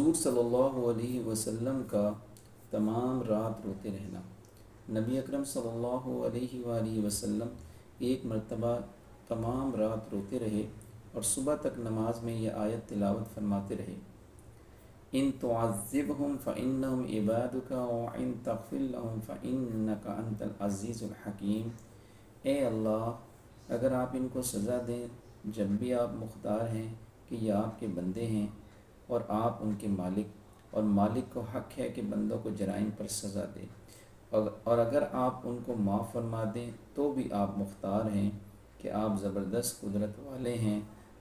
حضور صلی اللہ علیہ وسلم کا تمام رات روتے رہنا۔ نبی اکرم صلی اللہ علیہ وآلہ وسلم ایک مرتبہ تمام رات روتے رہے اور صبح تک نماز میں یہ آیت تلاوت فرماتے رہے، ان تعذبہم فإنہم عبادک وإن تغفر لہم فإنک انت العزیز الحکیم۔ اے اللہ، اگر آپ ان کو سزا دیں جب بھی آپ مختار ہیں کہ یہ آپ کے بندے ہیں اور آپ ان کے مالک، اور مالک کو حق ہے کہ بندوں کو جرائم پر سزا دے، اور اگر آپ ان کو معاف فرما دیں تو بھی آپ مختار ہیں کہ آپ زبردست قدرت والے ہیں،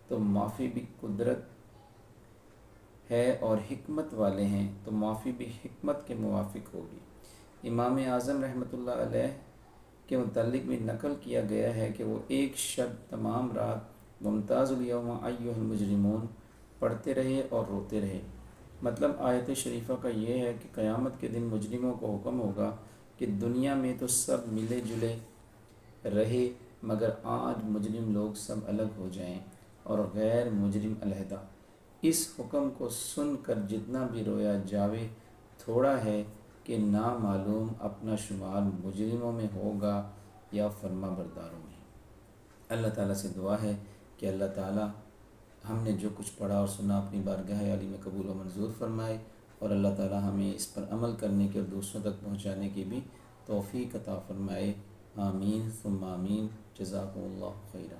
تو معافی بھی قدرت ہے، اور حکمت والے ہیں تو معافی بھی حکمت کے موافق ہوگی۔ امام اعظم رحمۃ اللہ علیہ کے متعلق بھی نقل کیا گیا ہے کہ وہ ایک شب تمام رات ممتاز الیوم ایھا المجرمون پڑھتے رہے اور روتے رہے۔ مطلب آیت شریفہ کا یہ ہے کہ قیامت کے دن مجرموں کو حکم ہوگا کہ دنیا میں تو سب ملے جلے رہے، مگر آج مجرم لوگ سب الگ ہو جائیں اور غیر مجرم علیحدہ۔ اس حکم کو سن کر جتنا بھی رویا جاوے تھوڑا ہے کہ نامعلوم اپنا شمار مجرموں میں ہوگا یا فرما برداروں میں۔ اللہ تعالیٰ سے دعا ہے کہ اللہ تعالیٰ ہم نے جو کچھ پڑھا اور سنا اپنی بارگاہ عالی میں قبول و منظور فرمائے، اور اللہ تعالیٰ ہمیں اس پر عمل کرنے کی اور دوسروں تک پہنچانے کی بھی توفیق عطا فرمائے۔ آمین ثم آمین۔ جزاکم اللہ خیرا۔